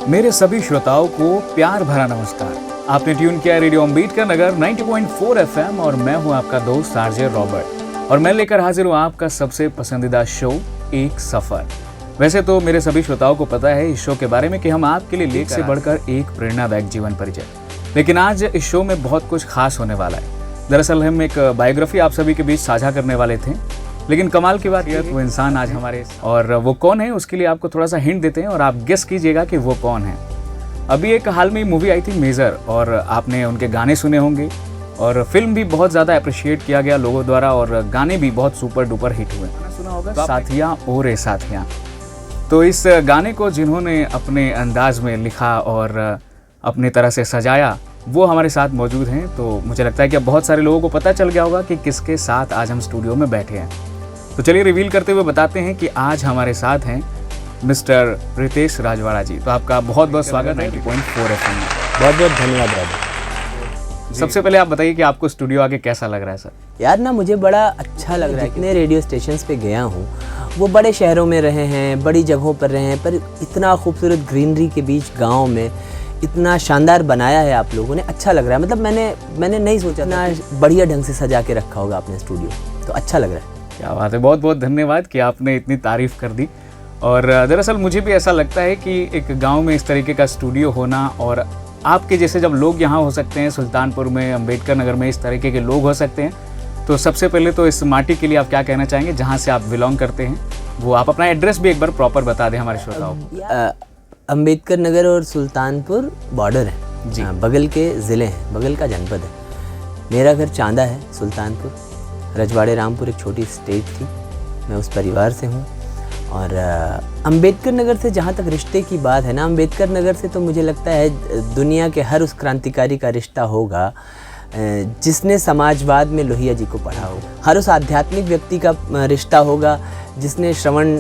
मेरे सभी श्रोताओं को प्यार भरा नमस्कार। आपने ट्यून किया रेडियो अम्बेडकर नगर 90.4 FM और मैं हूं आपका दोस्त आरजे रॉबर्ट और मैं लेकर हाजिर हूं आपका सबसे पसंदीदा शो एक सफर। वैसे तो मेरे सभी श्रोताओं को पता है इस शो के बारे में कि हम आपके लिए लेख से बढ़कर एक प्रेरणादायक जीवन परिचय, लेकिन आज इस शो में बहुत कुछ खास होने वाला है। दरअसल हम एक बायोग्राफी आप सभी के बीच साझा करने वाले थे, लेकिन कमाल की बात यह वो इंसान आज हमारे और वो कौन है उसके लिए आपको थोड़ा सा हिंट देते हैं और आप गेस कीजिएगा कि वो कौन है। अभी एक हाल में मूवी आई थी मेजर और आपने उनके गाने सुने होंगे और फिल्म भी बहुत ज़्यादा अप्रिशिएट किया गया लोगों द्वारा और गाने भी बहुत सुपर डुपर हिट हुए। सुना होगा साथियाँ ओ रे साथियाँ। तो इस गाने को जिन्होंने अपने अंदाज में लिखा और अपनी तरह से सजाया वो हमारे साथ मौजूद हैं। तो मुझे लगता है कि अब बहुत सारे लोगों को पता चल गया होगा कि किसके साथ आज हम स्टूडियो में बैठे हैं। तो चलिए रिवील करते हुए बताते हैं कि आज हमारे साथ हैं मिस्टर रितेश राजवाड़ा जी। तो आपका बहुत बहुत स्वागत 90.4 FM में। बहुत बहुत धन्यवाद राजा। सबसे पहले आप बताइए कि आपको स्टूडियो आके कैसा लग रहा है सर? यार ना मुझे बड़ा अच्छा लग रहा है। जितने रेडियो स्टेशंस पे गया हूँ वो बड़े शहरों में रहे हैं, बड़ी जगहों पर रहे हैं, पर इतना खूबसूरत ग्रीनरी के बीच गाँव में इतना शानदार बनाया है आप लोगों ने। अच्छा लग रहा है। मतलब मैंने नहीं सोचा ना बढ़िया ढंग से सजा के रखा होगा आपने स्टूडियो, तो अच्छा लग रहा है। क्या बात है, बहुत बहुत धन्यवाद कि आपने इतनी तारीफ़ कर दी। और दरअसल मुझे भी ऐसा लगता है कि एक गांव में इस तरीके का स्टूडियो होना और आपके जैसे जब लोग यहाँ हो सकते हैं, सुल्तानपुर में, अम्बेडकर नगर में इस तरीके के लोग हो सकते हैं, तो सबसे पहले तो इस माटी के लिए आप क्या कहना चाहेंगे जहाँ से आप बिलोंग करते हैं? वो आप अपना एड्रेस भी एक बार प्रॉपर बता दें हमारे श्रोताओं को। अम्बेडकर नगर और सुल्तानपुर बॉर्डर है जी, बगल के ज़िले हैं, बगल का जनपद है। मेरा घर चांदा है, सुल्तानपुर, रजवाड़े रामपुर एक छोटी स्टेट थी। मैं उस परिवार से हूँ। और अम्बेडकर नगर से जहाँ तक रिश्ते की बात है ना, अम्बेडकर नगर से तो मुझे लगता है दुनिया के हर उस क्रांतिकारी का रिश्ता होगा जिसने समाजवाद में लोहिया जी को पढ़ा होगा। हर उस आध्यात्मिक व्यक्ति का रिश्ता होगा जिसने श्रवण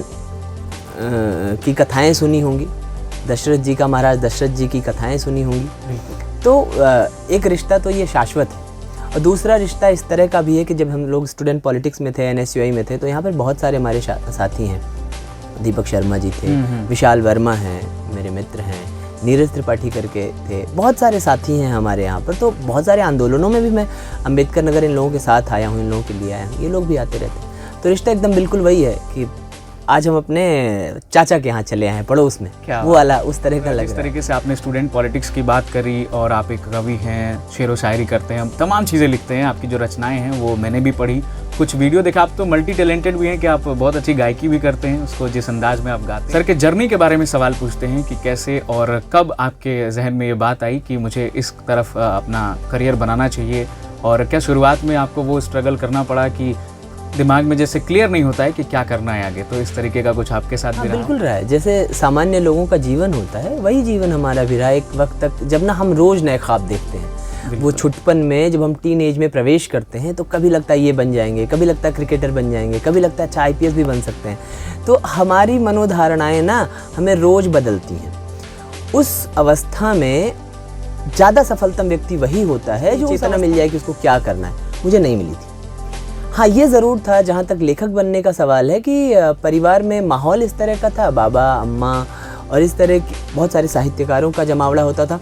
की कथाएँ सुनी होंगी, दशरथ जी का, महाराज दशरथ जी की कथाएँ सुनी होंगी। तो एक रिश्ता तो ये शाश्वत है। और दूसरा रिश्ता इस तरह का भी है कि जब हम लोग स्टूडेंट पॉलिटिक्स में थे, NSUI में थे, तो यहाँ पर बहुत सारे हमारे साथी हैं। दीपक शर्मा जी थे, विशाल वर्मा हैं, मेरे मित्र हैं, नीरज त्रिपाठी करके थे, बहुत सारे साथी हैं हमारे यहाँ पर। तो बहुत सारे आंदोलनों में भी मैं अम्बेडकर नगर इन लोगों के साथ आया हूँ, इन लोगों के लिए आया हूँ, ये लोग भी आते रहते हैं। तो रिश्ता एकदम बिल्कुल वही है कि आज हम अपने चाचा के यहाँ चले आए हैं पड़ोस में, वो वाला उस तरह का लग रहा है। इस तरीके से आपने स्टूडेंट पॉलिटिक्स की बात करी और आप एक कवि हैं, शेरो शायरी करते हैं, तमाम चीज़ें लिखते हैं। आपकी जो रचनाएं हैं वो मैंने भी पढ़ी, कुछ वीडियो देखा। आप तो मल्टी टैलेंटेड भी हैं कि आप बहुत अच्छी गायकी भी करते हैं, उसको जिस अंदाज में आप गाते हैं। सर के जर्नी के बारे में सवाल पूछते हैं कि कैसे और कब आपके जहन में ये बात आई कि मुझे इस तरफ अपना करियर बनाना चाहिए, और क्या शुरुआत में आपको वो स्ट्रगल करना पड़ा कि दिमाग में जैसे क्लियर नहीं होता है कि क्या करना है आगे? तो इस तरीके का कुछ आपके साथ भी रहा? बिल्कुल रहा है। जैसे सामान्य लोगों का जीवन होता है वही जीवन हमारा भी रहा एक वक्त तक, जब ना हम रोज़ नए ख्वाब देखते हैं। वो छुटपन में जब हम टीन एज में प्रवेश करते हैं तो कभी लगता है ये बन जाएंगे, कभी लगता है क्रिकेटर बन जाएंगे, कभी लगता है अच्छा IPS भी बन सकते हैं। तो हमारी मनोधारणाएँ ना हमें रोज़ बदलती हैं। उस अवस्था में ज़्यादा सफलतम व्यक्ति वही होता है जो चेतना मिल जाए कि उसको क्या करना है। मुझे नहीं मिली थी। हाँ, ये ज़रूर था, जहाँ तक लेखक बनने का सवाल है, कि परिवार में माहौल इस तरह का था, बाबा अम्मा और इस तरह की बहुत सारे साहित्यकारों का जमावड़ा होता था।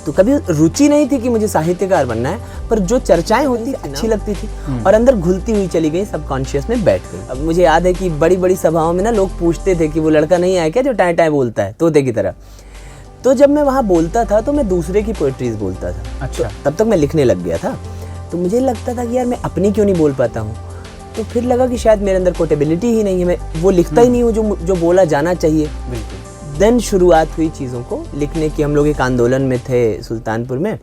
तो कभी रुचि नहीं थी कि मुझे साहित्यकार बनना है, पर जो चर्चाएं होती अच्छी लगती थी और अंदर घुलती हुई चली गई, सबकॉन्शियस में बैठ गई। अब मुझे याद है कि बड़ी बड़ी सभाओं में ना लोग पूछते थे कि वो लड़का नहीं आया क्या जो टाय टाय बोलता है तोते की तरह। तो जब मैं वहाँ बोलता था तो मैं दूसरे की पोएट्रीज बोलता था। अच्छा। तो तब तक मैं लिखने लग गया था। तो मुझे लगता था कि यार मैं अपनी क्यों नहीं बोल पाता हूँ। तो फिर लगा कि शायद मेरे अंदर कोटेबिलिटी ही नहीं है, मैं वो लिखता ही नहीं हूँ जो बोला जाना चाहिए। बिल्कुल। देन शुरुआत हुई चीज़ों को लिखने की। हम लोग एक आंदोलन में थे सुल्तानपुर में,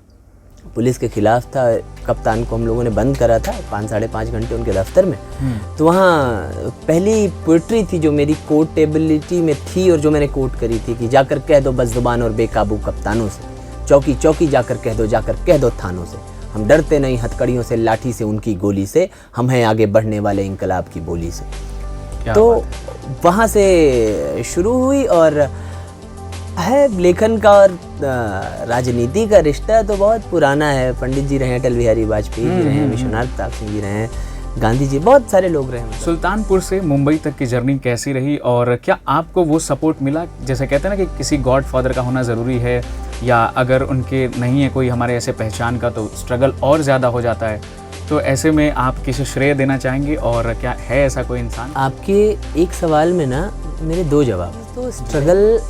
पुलिस के खिलाफ था। कप्तान को हम लोगों ने बंद करा था 5-5.5 घंटे उनके दफ्तर में। तो वहाँ पहली पोइट्री थी जो मेरी कोटेबिलिटी में थी और जो मैंने कोट करी थी कि जाकर कह दो बज़ुबान और बेकाबू कप्तानों से, चौकी चौकी जाकर कह दो थानों से, हम डरते नहीं हथकड़ियों से, लाठी से, उनकी गोली से, हम हैं आगे बढ़ने वाले इंकलाब की बोली से। तो वहाँ से शुरू हुई और है लेखन का और राजनीति का रिश्ता तो बहुत पुराना है। पंडित जी रहे हैं, अटल बिहारी वाजपेयी जी रहे हैं, विश्वनाथ प्रताप सिंह जी रहे हैं, गांधी जी, बहुत सारे लोग रहे हैं। सुल्तानपुर से मुंबई तक की जर्नी कैसी रही और क्या आपको वो सपोर्ट मिला? जैसे कहते हैं ना कि किसी गॉड फादर का होना ज़रूरी है, या अगर उनके नहीं है कोई हमारे ऐसे पहचान का तो स्ट्रगल और ज़्यादा हो जाता है। तो ऐसे में आप किसे श्रेय देना चाहेंगे और क्या है ऐसा कोई इंसान? आपके एक सवाल में ना मेरे 2 जवाब। तो स्ट्रगल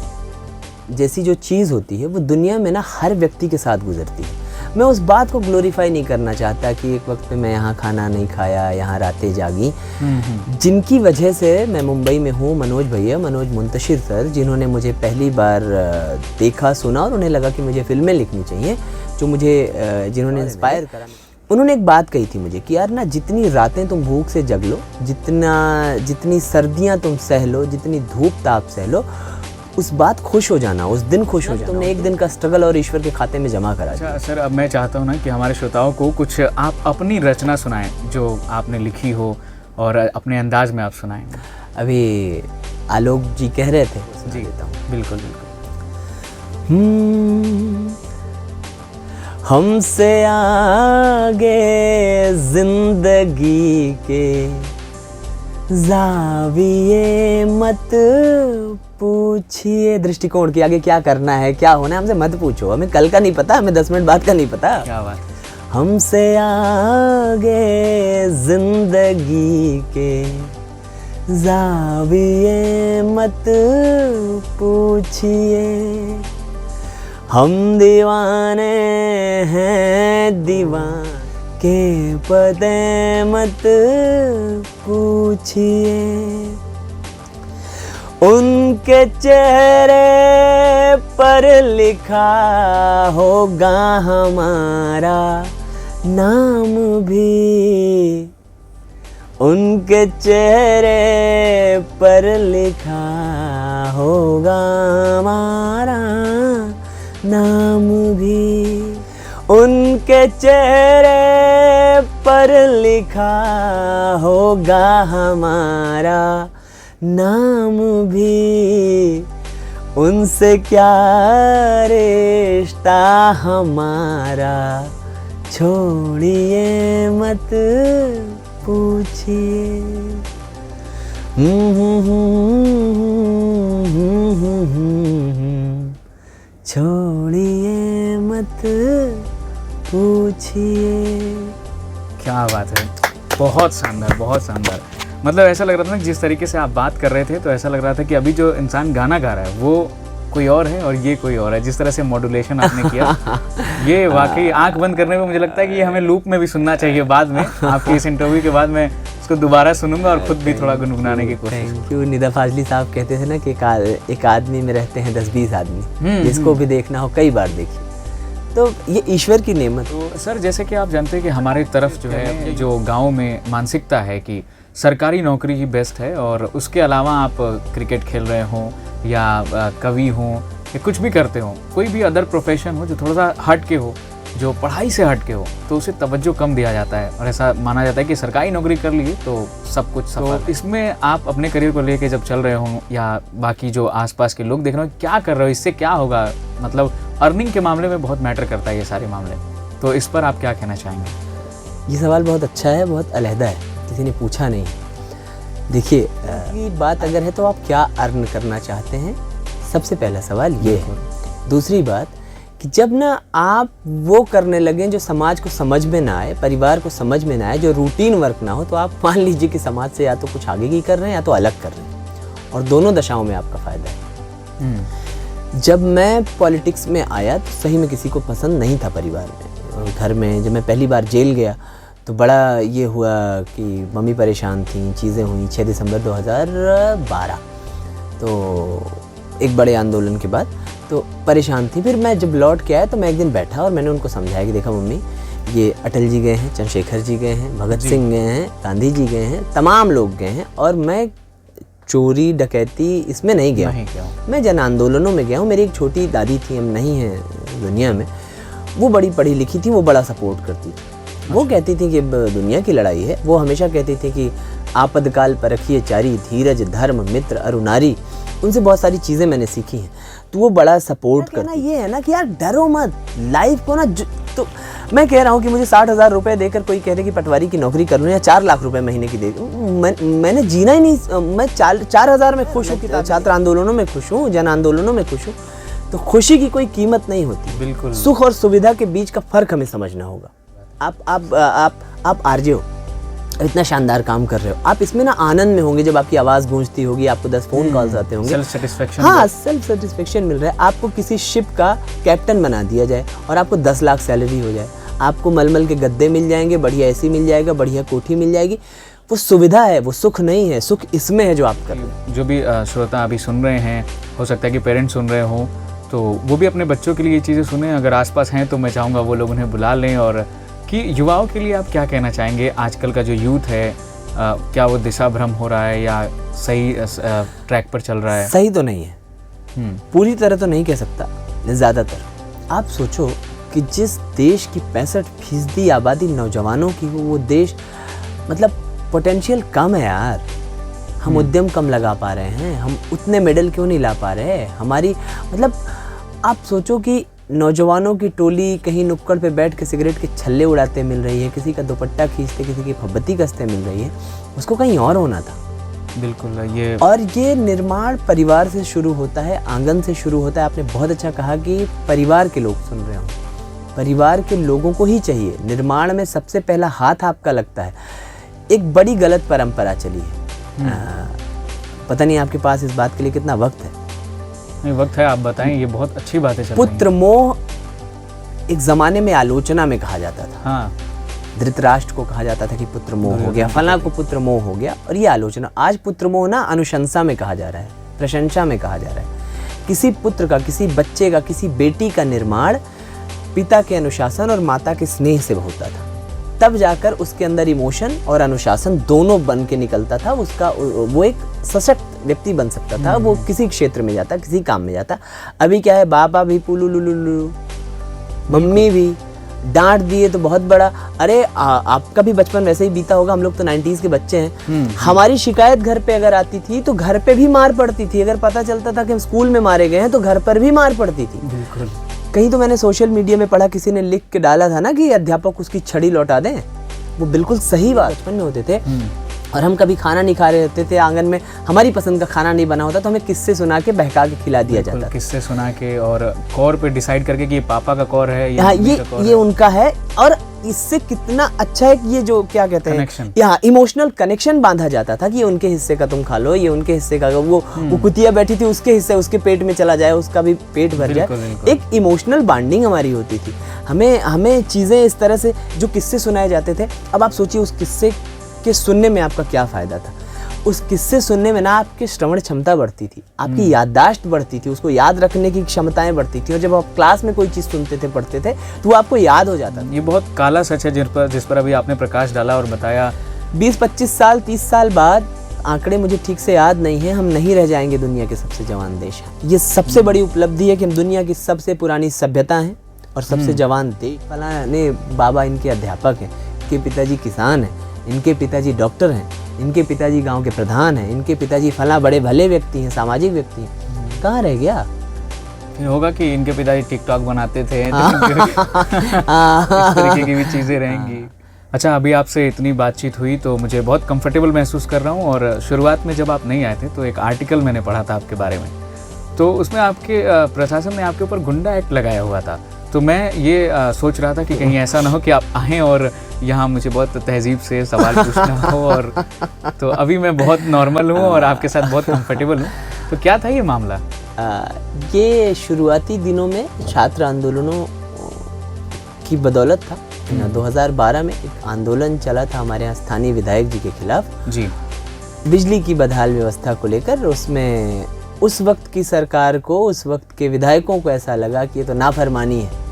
जैसी जो चीज़ होती है वो दुनिया में ना हर व्यक्ति के साथ गुजरती है। मैं उस बात को ग्लोरीफाई नहीं करना चाहता कि एक वक्त पे मैं यहाँ खाना नहीं खाया, यहाँ रातें जागी। जिनकी वजह से मैं मुंबई में हूँ, मनोज भैया, मनोज मुंतशिर सर, जिन्होंने मुझे पहली बार देखा, सुना और उन्हें लगा कि मुझे फिल्में लिखनी चाहिए, जो मुझे जिन्होंने इंस्पायर करा। उन्होंने एक बात कही थी मुझे कि यार ना, जितनी रातें तुम भूख से जग लो, जितनी सर्दियाँ तुम सह लो, जितनी धूप ताप सह लो, उस बात खुश हो जाना, उस दिन खुश हो जाना। तुमने एक दिन का स्ट्रगल और ईश्वर के खाते में जमा करा। अच्छा सर, अब मैं चाहता हूँ ना कि हमारे श्रोताओं को कुछ आप अपनी रचना सुनाएं जो आपने लिखी हो और अपने अंदाज में आप सुनाएं। अभी आलोक जी कह रहे थे, जी देता हूँ। बिल्कुल बिल्कुल। हमसे आगे जिंदगी के जाविये मत पूछिए, दृष्टिकोण के आगे क्या करना है, क्या होना है, हमसे मत पूछो। हमें कल का नहीं पता, हमें 10 मिनट बाद का नहीं पता। क्या बात। हमसे आगे जिंदगी के जाविये मत पूछिए, हम दीवाने हैं दीवान के पते मत पूछिए, उनके चेहरे पर लिखा होगा हमारा नाम भी, उनके चेहरे पर लिखा होगा हमारा नाम भी, उनके चेहरे पर लिखा होगा हमारा नाम भी, उनसे क्या रिश्ता हमारा छोड़िए मत पूछिए। छोड़िए मत पूछिए। क्या बात है, बहुत शानदार, बहुत शानदार। मतलब ऐसा लग रहा था ना, जिस तरीके से आप बात कर रहे थे तो ऐसा लग रहा था कि अभी जो इंसान गाना गा रहा है वो कोई और है और ये कोई और है। जिस तरह से मॉड्यूलेशन आपने किया, ये वाकई आंख बंद करने पे मुझे लगता है कि ये हमें लूप में भी सुनना चाहिए। बाद में आपकी इस इंटरव्यू के बाद मैं इसको दोबारा सुनूंगा और खुद भी थोड़ा गुनगुनाने की कोशिश। Thank you. निदा फाजली साहब कहते थे ना कि एक आदमी में रहते हैं 10-20 आदमी, जिसको भी देखना हो कई बार देखिए। तो ये ईश्वर की नेमत। तो सर, जैसे कि आप जानते हैं कि हमारे तरफ जो है, जो गाँव में मानसिकता है कि सरकारी नौकरी ही बेस्ट है और उसके अलावा आप क्रिकेट खेल रहे हों या कवि हों या कुछ भी करते हो, कोई भी अदर प्रोफेशन हो जो थोड़ा सा हट के हो, जो पढ़ाई से हट के हो, तो उसे तवज्जो कम दिया जाता है और ऐसा माना जाता है कि सरकारी नौकरी कर लिए तो सब कुछ सफल। तो इसमें आप अपने करियर को लेके जब चल रहे हो या बाकी जो आसपास के लोग देख रहे हो, क्या कर रहे हो, इससे क्या होगा? मतलब अर्निंग के मामले में बहुत मैटर करता है ये सारे मामले, तो इस पर आप क्या कहना चाहेंगे? ये सवाल बहुत अच्छा है, बहुत अलहदा है, किसी ने पूछा नहीं। देखिए, ये बात अगर है तो आप क्या अर्न करना चाहते हैं, सबसे पहला सवाल ये है। दूसरी बात कि जब ना आप वो करने लगें जो समाज को समझ में ना आए, परिवार को समझ में ना आए, जो रूटीन वर्क ना हो, तो आप मान लीजिए कि समाज से या तो कुछ आगे की कर रहे हैं या तो अलग कर रहे हैं, और दोनों दशाओं में आपका फ़ायदा है। जब मैं पॉलिटिक्स में आया तो सही में किसी को पसंद नहीं था परिवार में, घर में। जब मैं पहली बार जेल गया तो बड़ा ये हुआ कि मम्मी परेशान थी, चीज़ें हुई। 6 दिसंबर 2012, तो एक बड़े आंदोलन के बाद तो परेशान थी। फिर मैं जब लौट के आया तो मैं एक दिन बैठा और मैंने उनको समझाया कि देखा मम्मी, ये अटल जी गए हैं, चंद्रशेखर जी गए हैं, भगत सिंह गए हैं, गांधी जी गए हैं, तमाम लोग गए हैं, और मैं चोरी डकैती इसमें नहीं गया हूँ। मैं जन आंदोलनों में गया हूँ। मेरी एक छोटी दादी थी, हम नहीं हैं दुनिया में, वो बड़ी पढ़ी लिखी थी, वो बड़ा सपोर्ट करती थी। वो कहती थी कि दुनिया की लड़ाई है। वो हमेशा कहती थी कि आपदकाल परखिए चारी, धीरज धर्म मित्र अरुनारी। उनसे बहुत सारी चीज़ें मैंने सीखी हैं, तो वो बड़ा सपोर्ट करना। ये है ना कि यार डरो मत, लाइफ को ना तो मैं कह रहा हूँ कि मुझे 60,000 रुपये देकर कोई कह रहे कि पटवारी की नौकरी कर लूँ या 4 लाख रुपए महीने की दे, मैंने जीना ही नहीं। मैं 4,000 में खुश हूँ कि छात्र आंदोलनों में खुश हूँ, जन आंदोलनों में खुश हूँ। तो खुशी की कोई कीमत नहीं होती। बिल्कुल। सुख और सुविधा के बीच का फर्क हमें समझना होगा। आप आरजे हो, इतना शानदार काम कर रहे हो, आप इसमें ना आनंद में होंगे जब आपकी आवाज़ गूंजती होगी, आपको 10 फ़ोन कॉल्स आते होंगे, सेल्फ सेटिस्फेक्शन। हाँ, सेल्फ सेटिस्फेक्शन मिल रहा है। आपको किसी शिप का कैप्टन बना दिया जाए और आपको 10 लाख सैलरी हो जाए, आपको मलमल के गद्दे मिल जाएंगे, बढ़िया एसी मिल जाएगा, बढ़िया कोठी मिल जाएगी। वो सुविधा है, वो सुख नहीं है। सुख इसमें है जो आप कर रहे हैं। जो भी श्रोता अभी सुन रहे हैं, हो सकता है कि पेरेंट्स सुन रहे हों, तो वो भी अपने बच्चों के लिए ये चीज़ें सुने। अगर आसपास हैं तो मैं चाहूँगा वो लोग उन्हें बुला लें। और कि युवाओं के लिए आप क्या कहना चाहेंगे? आजकल का जो यूथ है, क्या वो दिशा भ्रम हो रहा है या सही ट्रैक पर चल रहा है? सही तो नहीं है, पूरी तरह तो नहीं कह सकता, ज़्यादातर। आप सोचो कि जिस देश की 65% आबादी नौजवानों की हो, वो देश मतलब पोटेंशियल कम है यार। हम उद्यम कम लगा पा रहे हैं, हम उतने मेडल क्यों नहीं ला पा रहे? हमारी मतलब आप सोचो कि नौजवानों की टोली कहीं नुक्कड़ पे बैठ के सिगरेट के छल्ले उड़ाते मिल रही है, किसी का दुपट्टा खींचते, किसी की फब्बती कसते मिल रही है। उसको कहीं और होना था। बिल्कुल। ये निर्माण परिवार से शुरू होता है, आंगन से शुरू होता है। आपने बहुत अच्छा कहा कि परिवार के लोग सुन रहे हो, परिवार के लोगों को ही चाहिए। निर्माण में सबसे पहला हाथ आपका लगता है। एक बड़ी गलत परंपरा चली है, पता नहीं आपके पास इस बात के लिए कितना वक्त है? नहीं, वक्त है, आप बताएं। ये बहुत अच्छी बातें चल रही हैं। पुत्र मोह एक जमाने में आलोचना में कहा जाता था। हाँ, धृतराष्ट्र को कहा जाता था कि पुत्र मोह हो गया, फलां को पुत्र मोह हो गया, और ये आलोचना। आज पुत्र मोह ना अनुशंसा में कहा जा रहा है, प्रशंसा में कहा जा रहा है। किसी पुत्र का, किसी बच्चे का, किसी बेटी का निर्माण पिता के अनुशासन और माता के स्नेह से होता था। तब जाकर उसके अंदर इमोशन और अनुशासन दोनों बन के निकलता था। उसका वो एक सशक्त व्यक्ति बन सकता था। वो किसी क्षेत्र में जाता, किसी काम में जाता। अभी क्या है, बाबा भी पुलुलुलुलु, मम्मी भी डांट दिए तो बहुत बड़ा। अरे आपका भी बचपन वैसे ही बीता होगा। हम लोग तो 90s के बच्चे हैं। हमारी शिकायत घर पे अगर आती थी तो घर पे भी मार पड़ती थी। अगर पता चलता था कि हम स्कूल में मारे गए हैं तो घर पर भी मार पड़ती थी। बिल्कुल। कहीं तो मैंने सोशल मीडिया में पढ़ा, किसी ने लिख के डाला था ना कि अध्यापक उसकी छड़ी लौटा दें। वो बिल्कुल सही बात। बचपन में होते थे और हम कभी खाना नहीं खा रहे होते थे, आंगन में हमारी पसंद का खाना नहीं बना होता तो हमें किस्से सुना के बहका के खिला दिया जाता था। किस्से सुना के और कौर पे डिसाइड करके कि ये पापा का कौर है, ये उनका है। और इससे कितना अच्छा है कि ये जो क्या कहते हैं, यहाँ इमोशनल कनेक्शन बांधा जाता था कि ये उनके हिस्से का तुम खा लो, ये उनके हिस्से का। वो कुतिया बैठी थी, उसके हिस्से उसके पेट में चला जाए, उसका भी पेट भर जाए। एक इमोशनल बॉन्डिंग हमारी होती थी। हमें चीज़ें इस तरह से जो किस्से सुनाए जाते थे। अब आप सोचिए उस किस्से के सुनने में आपका क्या फ़ायदा था? उस किस्से सुनने में ना आपकी श्रवण क्षमता बढ़ती थी, आपकी याददाश्त बढ़ती थी, उसको याद रखने की क्षमताएं बढ़ती थी। और जब आप क्लास में कोई चीज़ सुनते थे, पढ़ते थे, तो वो आपको याद हो जाता था। ये बहुत काला सच है जिस पर अभी आपने प्रकाश डाला और बताया। 20-25 साल 30 साल बाद, आंकड़े मुझे ठीक से याद नहीं है, हम नहीं रह जाएंगे दुनिया के सबसे जवान देश। ये सबसे बड़ी उपलब्धि है कि हम दुनिया की सबसे पुरानी सभ्यता हैं और सबसे जवान देश। फलाने बाबा इनके अध्यापक हैं, इनके पिताजी किसान हैं, इनके पिताजी डॉक्टर हैं, इनके पिताजी गांव के प्रधान हैं, इनके पिताजी फला बड़े भले व्यक्ति हैं, सामाजिक व्यक्ति हैं। कहाँ रह गया? फिर होगा कि इनके पिताजी टिकटॉक बनाते थे, तो इस तरीके की भी चीज़ें रहेंगी। अच्छा, अभी आपसे इतनी बातचीत हुई तो मुझे बहुत कंफर्टेबल महसूस कर रहा हूँ। और शुरुआत में जब आप नहीं आए थे तो एक आर्टिकल मैंने पढ़ा था आपके बारे में, तो उसमें आपके प्रशासन ने आपके ऊपर गुंडा एक्ट लगाया हुआ था। तो मैं ये सोच रहा था कि कहीं ऐसा ना हो कि आप आएँ और यहाँ मुझे बहुत तहजीब से सवाल पूछना हो। और तो अभी मैं बहुत नॉर्मल हूँ और आपके साथ बहुत कंफर्टेबल हूँ। तो क्या था ये मामला? ये शुरुआती दिनों में छात्र आंदोलनों की बदौलत था। 2012 में एक आंदोलन चला था हमारे यहाँ स्थानीय विधायक जी के खिलाफ जी, बिजली की बदहाल व्यवस्था को लेकर। उसमें उस वक्त की सरकार को, उस वक्त के विधायकों को ऐसा लगा कि ये तो नाफरमानी है,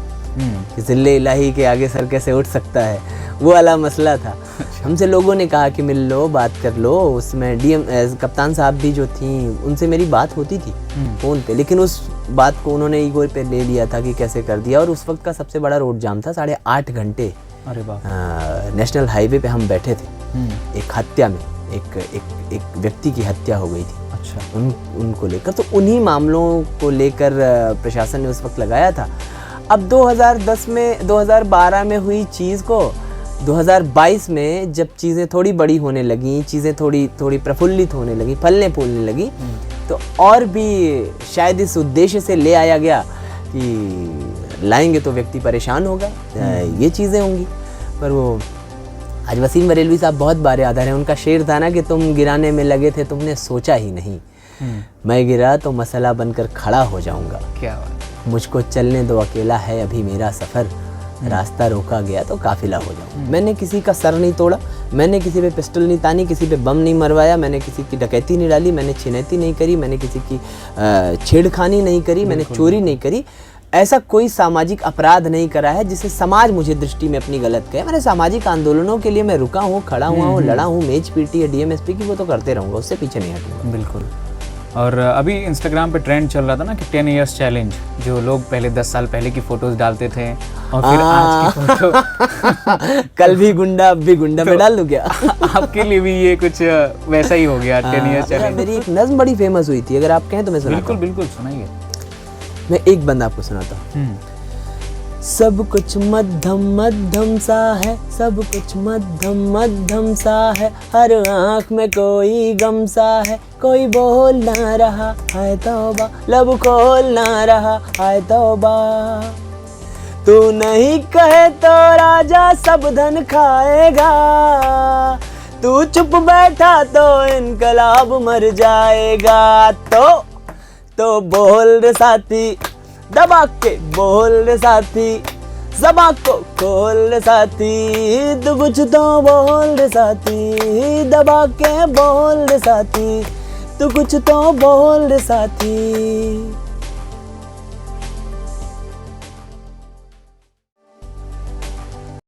कि जिले इलाही के आगे सर कैसे उठ सकता है, वो वाला मसला था। हमसे लोगों ने कहा कि मिल लो, बात कर लो। उसमें डीएम कप्तान साहब भी जो थी, उनसे मेरी बात होती थी फ़ोन पे, लेकिन उस बात को उन्होंने ईगो पे ले लिया था कि कैसे कर दिया। और उस वक्त का सबसे बड़ा रोड जाम था, 8.5 घंटे। अरे बाप। नेशनल हाईवे पे हम बैठे थे। एक हत्या में एक व्यक्ति की हत्या हो गई थी। अच्छा। उनको लेकर, तो उन्हीं मामलों को लेकर प्रशासन ने उस वक्त लगाया था। अब 2010 में 2012 में हुई चीज़ को 2022 में जब चीज़ें थोड़ी बड़ी होने लगी, चीज़ें थोड़ी थोड़ी प्रफुल्लित होने लगी, फलने फूलने लगी, तो और भी शायद इस उद्देश्य से ले आया गया कि लाएंगे तो व्यक्ति परेशान होगा, ये चीज़ें होंगी। पर वो आज वसीम बरेलवी साहब बहुत बार याद आ रहे हैं, उनका शेर था ना कि तुम गिराने में लगे थे, तुमने सोचा ही नहीं, मैं गिरा तो मसला बनकर खड़ा हो जाऊंगा। क्या बात। मुझको चलने दो, अकेला है अभी मेरा सफ़र, रास्ता रोका गया तो काफिला हो जाऊं। मैंने किसी का सर नहीं तोड़ा, मैंने किसी पे पिस्टल नहीं तानी, किसी पे बम नहीं मरवाया, मैंने किसी की डकैती नहीं डाली, मैंने छिनैती नहीं करी, मैंने किसी की छेड़खानी नहीं करी, मैंने चोरी नहीं करी। ऐसा कोई सामाजिक अपराध नहीं करा है जिसे समाज मुझे दृष्टि में अपनी गलत कहे। मैंने सामाजिक आंदोलनों के लिए मैं रुका हूँ, खड़ा हुआ हूँ, लड़ा हूँ, मेज पीटी है डीएमएसपी की, वो तो करते रहूँगा, उससे पीछे नहीं हटूँगा। बिल्कुल। और अभी इंस्टाग्राम पे ट्रेंड चल रहा था ना कि 10 इयर्स चैलेंज, जो लोग पहले 10 साल पहले की फोटोज डालते थे और फिर आज की फोटो कल भी गुंडा अब भी गुंडा में डाल दूं क्या? आपके लिए भी ये कुछ वैसा ही हो गया 10 इयर्स चैलेंज? मेरी एक नज्म बड़ी फेमस हुई थी, अगर आप कहें तो मैं सुनाता हूं। बिल्कुल सुनाइए। मैं एक बंद आपको सुनाता हूँ। सब कुछ मध्यम मध्यम सा है, सब कुछ मध्यम मध्यम सा है, हर आँख में कोई गम सा है, कोई बोल ना रहा है तौबा, लब खोल ना रहा है तौबा, तू नहीं कहे तो राजा सब धन खाएगा, तू चुप बैठा तो इनकलाब मर जाएगा, तो बोल रे साथी, दबा के बोल रे साथी, ज़बां को खोल रे साथी, तू कुछ तो बोल रे साथी, दबा के बोल रे साथी, तू कुछ तो बोल रे साथी।